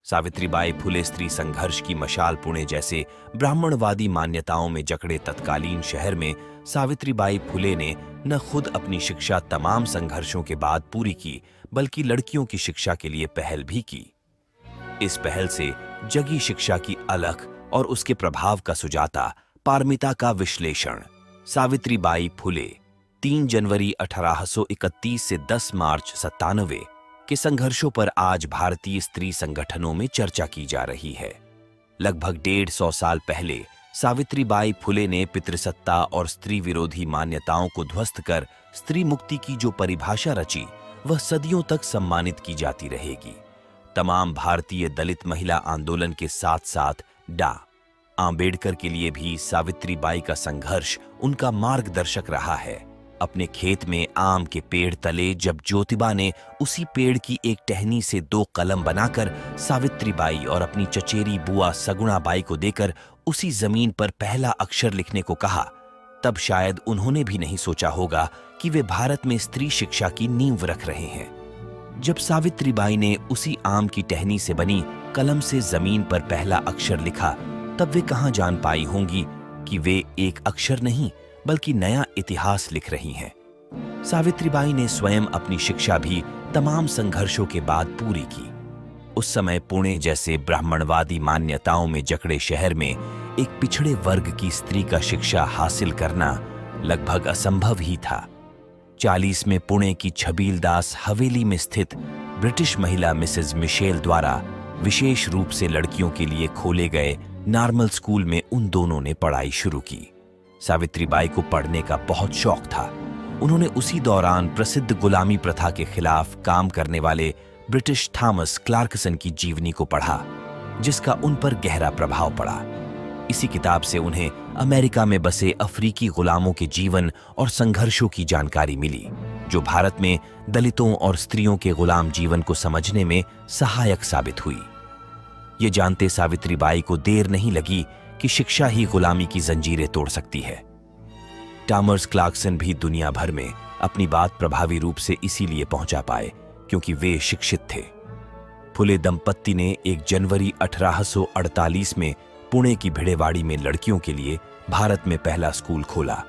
सावित्रीबाई फुले स्त्री संघर्ष की मशाल पुणे जैसे ब्राह्मणवादी मान्यताओं में जकड़े तत्कालीन शहर में सावित्रीबाई फुले ने न खुद अपनी शिक्षा तमाम संघर्षों के बाद पूरी की, बल्कि लड़कियों की शिक्षा के लिए पहल भी की। इस पहल से जगी शिक्षा की अलख और उसके प्रभाव का सुजाता पारमिता का विश्लेषण। सावित्रीबाई फुले 3 जनवरी 1831 से 10 मार्च 97 के संघर्षों पर आज भारतीय स्त्री संगठनों में चर्चा की जा रही है। लगभग 150 साल पहले सावित्रीबाई फुले ने पितृसत्ता और स्त्री विरोधी मान्यताओं को ध्वस्त कर स्त्री मुक्ति की जो परिभाषा रची, वह सदियों तक सम्मानित की जाती रहेगी। तमाम भारतीय दलित महिला आंदोलन के साथ साथ डॉ. आंबेडकर के लिए भी सावित्रीबाई का संघर्ष उनका मार्गदर्शक रहा है। अपने खेत में आम के पेड़ तले जब ज्योतिबा ने उसी पेड़ की एक टहनी से 2 कलम बनाकर सावित्रीबाई और अपनी चचेरी बुआ सगुणाबाई को देकर उसी जमीन पर पहला अक्षर लिखने को कहा, तब शायद उन्होंने भी नहीं सोचा होगा कि वे भारत में स्त्री शिक्षा की नींव रख रहे हैं। जब सावित्रीबाई ने उसी आम की टहनी से बनी कलम से जमीन पर पहला अक्षर लिखा, तब वे कहां जान पाई होंगी कि वे एक अक्षर नहीं बल्कि नया इतिहास लिख रही हैं। सावित्रीबाई ने स्वयं अपनी शिक्षा भी तमाम संघर्षों के बाद पूरी की। उस समय पुणे जैसे ब्राह्मणवादी मान्यताओं में जकड़े शहर में एक पिछड़े वर्ग की स्त्री का शिक्षा हासिल करना लगभग असंभव ही था। 40 में पुणे की छबीलदास हवेली में स्थित ब्रिटिश महिला मिसेज मिशेल द्वारा विशेष रूप से लड़कियों के लिए खोले गए नॉर्मल स्कूल में उन दोनों ने पढ़ाई शुरू की। सावित्रीबाई को पढ़ने का बहुत शौक था। उन्होंने उसी दौरान प्रसिद्ध गुलामी प्रथा के खिलाफ काम करने वाले ब्रिटिश थॉमस क्लार्कसन की जीवनी को पढ़ा, जिसका उन पर गहरा प्रभाव पड़ा। इसी किताब से उन्हें अमेरिका में बसे अफ्रीकी गुलामों के जीवन और संघर्षों की जानकारी मिली, जो भारत में दलितों और स्त्रियों के गुलाम जीवन को समझने में सहायक साबित हुई। ये जानते सावित्रीबाई को देर नहीं लगी कि शिक्षा ही गुलामी की जंजीरें तोड़ सकती है। थॉमस क्लार्कसन भी दुनिया भर में अपनी बात प्रभावी रूप से इसीलिए पहुंचा पाए क्योंकि वे शिक्षित थे। फुले दंपत्ति ने 1 जनवरी 1848 में पुणे की भिड़ेवाड़ी में लड़कियों के लिए भारत में पहला स्कूल खोला।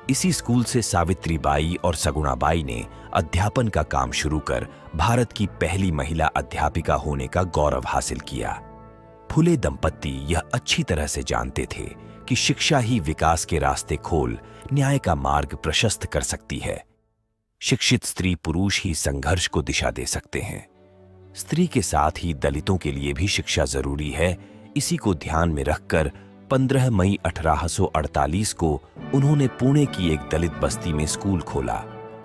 इसी स्कूल से सावित्रीबाई और सगुणाबाई ने अध्यापन का काम शुरू कर भारत की पहली महिला अध्यापिका होने का गौरव हासिल किया। फुले दंपत्ति यह अच्छी तरह से जानते थे कि शिक्षा ही विकास के रास्ते खोल न्याय का मार्ग प्रशस्त कर सकती है। शिक्षित स्त्री पुरुष ही संघर्ष को दिशा दे सकते हैं। स्त्री के साथ ही दलितों के लिए भी शिक्षा जरूरी है। इसी को ध्यान में रखकर 15 मई 1848 को उन्होंने पुणे की एक दलित बस्ती में स्कूल खोला,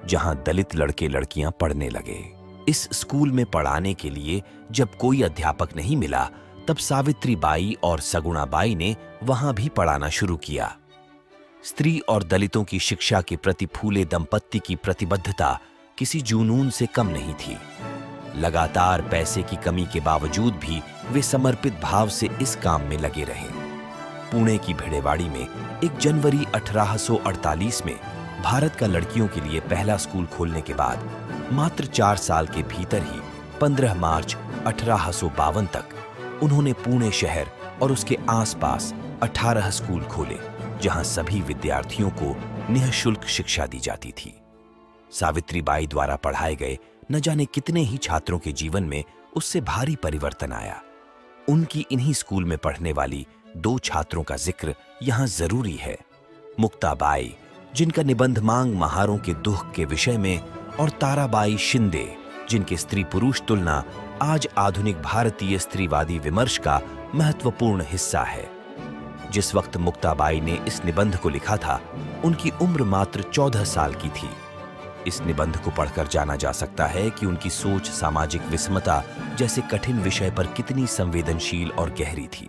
जहां दलित लड़के लड़कियां पढ़ने लगे। इस स्कूल में पढ़ाने के लिए जब कोई अध्यापक नहीं मिला, तब सावित्रीबाई और सगुणाबाई ने वहां भी पढ़ाना शुरू किया। स्त्री और दलितों की शिक्षा के प्रति फूले दंपत्ति की प्रतिबद्धता किसी जुनून से कम नहीं थी। लगातार पैसे की कमी के बावजूद भी वे समर्पित भाव से इस काम में लगे रहे। पुणे की भिड़ेवाड़ी में 1 जनवरी 1848 में भारत का लड़कियों के लिए पहला स्कूल खोलने के बाद मात्र 4 साल के भीतर ही 15 मार्च 1852 तक उन्होंने पुणे शहर और उसके आसपास 18 स्कूल खोले, जहां सभी विद्यार्थियों को निःशुल्क शिक्षा दी जाती थी। सावित्रीबाई द्वारा पढ़ाए गए न जाने कितने ही छात्रों के जीवन में उससे भारी परिवर्तन आया। उनकी इन्हीं स्कूल में पढ़ने वाली 2 छात्रों का जिक्र यहां जरूरी है। मुक्ताबाई, जिनका निबंध मांग महारों के दुख के विषय में, और ताराबाई शिंदे, जिनके स्त्री पुरुष तुलना आज आधुनिक भारतीय स्त्रीवादी विमर्श का महत्वपूर्ण हिस्सा है। जिस वक्त मुक्ताबाई ने इस निबंध को लिखा था, उनकी उम्र मात्र 14 साल की थी। इस निबंध को पढ़कर जाना जा सकता है कि उनकी सोच सामाजिक विषमता जैसे कठिन विषय पर कितनी संवेदनशील और गहरी थी।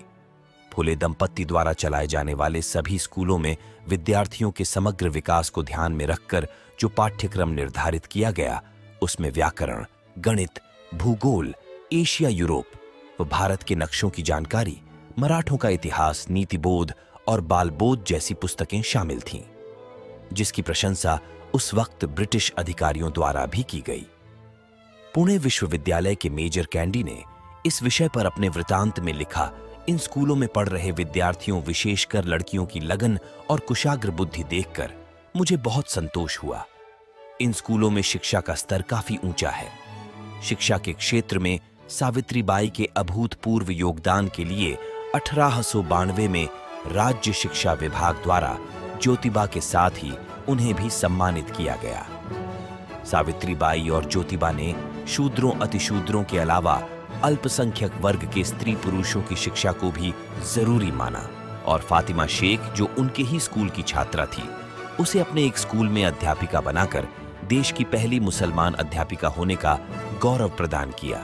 फुले दंपत्ति द्वारा चलाए जाने वाले सभी स्कूलों में विद्यार्थियों के समग्र विकास को ध्यान में रखकर जो पाठ्यक्रम निर्धारित किया गया, उसमें व्याकरण, गणित, भूगोल, एशिया, यूरोप व भारत के नक्शों की जानकारी, मराठों का इतिहास, नीतिबोध और बालबोध जैसी पुस्तकें शामिल थीं, जिसकी प्रशंसा उस वक्त ब्रिटिश अधिकारियों द्वारा भी की गई। पुणे विश्वविद्यालय के मेजर कैंडी ने इस विषय पर अपने वृतांत में लिखा, इन स्कूलों में पढ़ रहे विद्यार्थियों, विशेषकर लड़कियों की लगन और कुशाग्र बुद्धि देखकर मुझे बहुत संतोष हुआ। इन स्कूलों में शिक्षा का स्तर काफी ऊंचा है। शिक्षा के क्षेत्र में सावित्रीबाई के अभूतपूर्व योगदान के लिए 1892 में राज्य शिक्षा विभाग द्वारा ज्योतिबा के साथ ही उन्हें भी सम्मानित किया गया। सावित्रीबाई और ज्योतिबा ने शूद्रों, अतिशूद्रों के अलावा अल्पसंख्यक वर्ग के स्त्री पुरुषों की शिक्षा को भी जरूरी माना और फातिमा शेख, जो उनके ही स्कूल की छात्रा थी, उसे अपने एक स्कूल में अध्यापिका बनाकर देश की पहली मुसलमान अध्यापिका होने का गौरव प्रदान किया।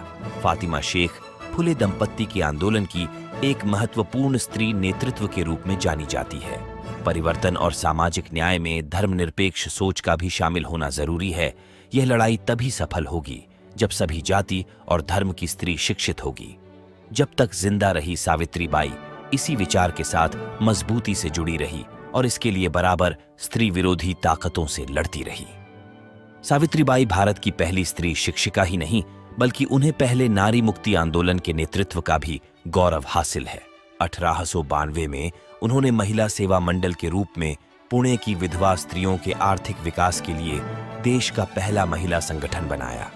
फातिमा शेख फुले दंपत्ति के आंदोलन की एक महत्वपूर्ण स्त्री नेतृत्व के रूप में जानी जाती है। परिवर्तन और सामाजिक न्याय में धर्मनिरपेक्ष सोच का भी शामिल होना जरूरी है। यह लड़ाई तभी सफल होगी जब सभी जाति और धर्म की स्त्री शिक्षित होगी। जब तक जिंदा रही सावित्रीबाई इसी विचार के साथ मजबूती से जुड़ी रही और इसके लिए बराबर स्त्री विरोधी ताकतों से लड़ती रही। सावित्रीबाई भारत की पहली स्त्री शिक्षिका ही नहीं, बल्कि उन्हें पहले नारी मुक्ति आंदोलन के नेतृत्व का भी गौरव हासिल है। 1892 में उन्होंने महिला सेवा मंडल के रूप में पुणे की विधवा स्त्रियों के आर्थिक विकास के लिए देश का पहला महिला संगठन बनाया।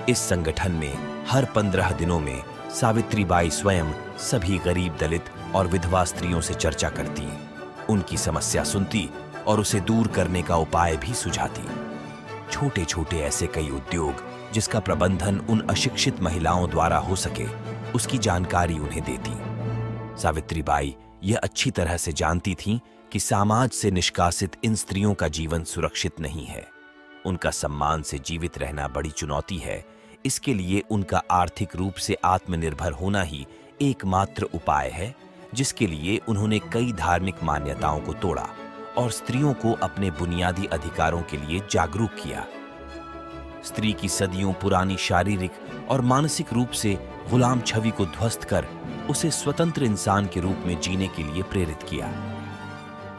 इस संगठन में हर 15 दिनों में सावित्रीबाई स्वयं सभी गरीब, दलित और विधवा स्त्रियों से चर्चा करती, उनकी समस्या सुनती और उसे दूर करने का उपाय भी सुझाती। छोटे छोटे ऐसे कई उद्योग जिसका प्रबंधन उन अशिक्षित महिलाओं द्वारा हो सके, उसकी जानकारी उन्हें देती। सावित्रीबाई यह अच्छी तरह से जानती थीं कि समाज से निष्कासित इन स्त्रियों का जीवन सुरक्षित नहीं है। उनका सम्मान से जीवित रहना बड़ी चुनौती है। इसके लिए उनका आर्थिक रूप से आत्मनिर्भर होना ही एकमात्र उपाय है, जिसके लिए उन्होंने कई धार्मिक मान्यताओं को तोड़ा और स्त्रियों को अपने बुनियादी अधिकारों के लिए जागरूक किया। स्त्री की सदियों पुरानी शारीरिक और मानसिक रूप से गुलाम छवि को ध्वस्त कर उसे स्वतंत्र इंसान के रूप में जीने के लिए प्रेरित किया।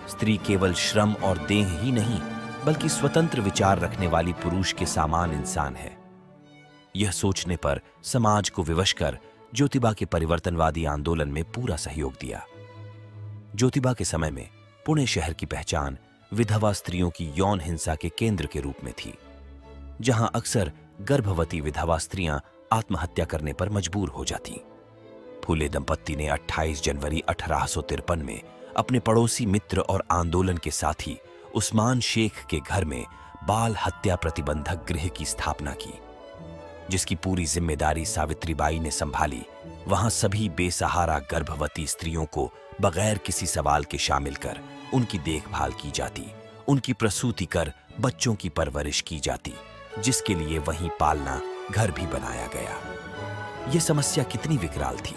स्त्री केवल श्रम और देह ही नहीं, बल्कि स्वतंत्र विचार रखने वाली पुरुष के समान इंसान है। यह सोचने पर समाज को विवश कर ज्योतिबा के परिवर्तनवादी आंदोलन में पूरा सहयोग दिया। ज्योतिबा के समय में पुणे शहर की पहचान विधवा स्त्रियों की यौन हिंसा के केंद्र के रूप में थी, जहां अक्सर गर्भवती विधवा स्त्रियां आत्महत्या करने पर मजबूर हो जाती। फुले दंपत्ति ने 28 जनवरी 1853 में अपने पड़ोसी मित्र और आंदोलन के साथी उस्मान शेख के घर में बाल हत्या प्रतिबंधक गृह की स्थापना की, जिसकी पूरी जिम्मेदारी सावित्रीबाई ने संभाली। वहां सभी बेसहारा गर्भवती स्त्रियों को बगैर किसी सवाल के शामिल कर उनकी देखभाल की जाती, उनकी प्रसूति कर बच्चों की परवरिश की जाती, जिसके लिए वहीं पालना घर भी बनाया गया। यह समस्या कितनी विकराल थी,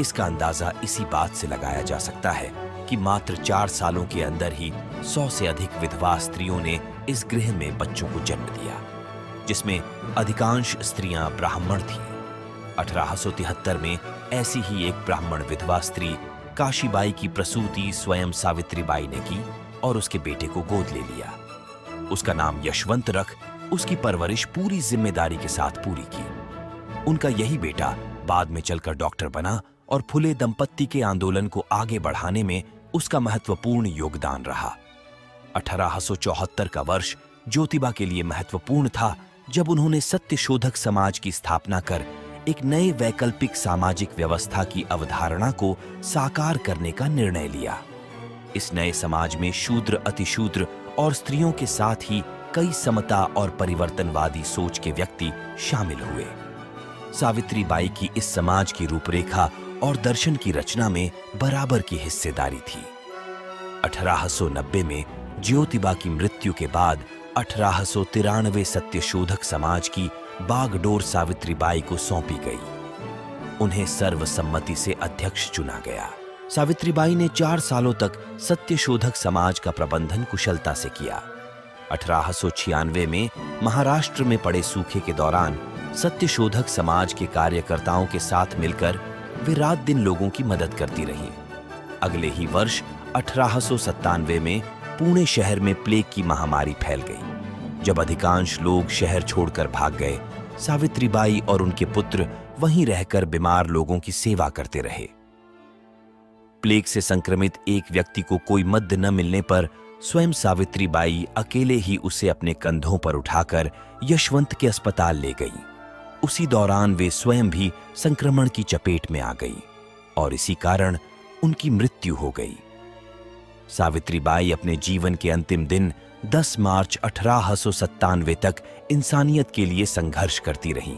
इसका अंदाजा इसी बात से लगाया जा सकता है कि मात्र 4 सालों के अंदर ही 100 से अधिक विधवा स्त्रियों ने इस गृह में बच्चों को जन्म दिया, जिसमें अधिकांश स्त्रियां ब्राह्मण थीं। 1873 में ऐसी ही एक ब्राह्मण विधवा स्त्री काशीबाई की प्रसूति स्वयं सावित्रीबाई ने की और उसके बेटे को गोद ले लिया। उसका नाम यशवंत रख उसकी परवरिश पूरी जिम्मेदारी के साथ पूरी की। उनका यही बेटा बाद में चलकर डॉक्टर बना और फुले दंपत्ति के आंदोलन को आगे बढ़ाने में उसका महत्वपूर्ण योगदान रहा। 1874 का वर्ष ज्योतिबा के लिए महत्वपूर्ण था, जब उन्होंने सत्यशोधक समाज की स्थापना कर एक नए वैकल्पिक सामाजिक व्यवस्था की अवधारणा को साकार करने का निर्णय लिया। इस नए समाज में शूद्र, अतिशूद्र और स्त्रियों के साथ ही कई समता और परिवर्तनवादी सोच के व्यक्ति शामिल हुए। सावित्रीबाई की इस समाज की रूपरेखा और दर्शन की रचना में बराबर की हिस्सेदारी थी। 1890 में ज्योतिबा की मृत्यु के बाद 1893 सत्यशोधक समाज की बागडोर सावित्रीबाई को सौंपी गई। उन्हें सर्वसम्मति से अध्यक्ष चुना गया। सावित्रीबाई ने 4 सालों तक सत्यशोधक समाज का प्रबंधन कुशलता से किया। 1896 में महाराष्ट्र में पड़े सूखे के दौरान सत्यशोधक समाज के कार्यकर्ताओं के साथ मिलकर वे रात दिन लोगों की मदद करती रहीं। अगले ही वर्ष 1897 में पुणे शहर में प्लेग की महामारी फैल गई। जब अधिकांश लोग शहर छोड़कर भाग गए, सावित्रीबाई और उनके पुत्र वहीं रहकर बीमार लोगों की सेवा करते रहे। प्लेग से संक्रमित एक व्यक्ति को कोई मद्य न मिलने पर स्वयं सावित्रीबाई अकेले ही उसे अपने कंधों पर उठाकर यशवंत के अस्पताल ले गई। उसी दौरान वे स्वयं भी संक्रमण की चपेट में आ गई और इसी कारण उनकी मृत्यु हो गई। सावित्रीबाई अपने जीवन के अंतिम दिन 10 मार्च 1897 तक इंसानियत के लिए संघर्ष करती रहीं।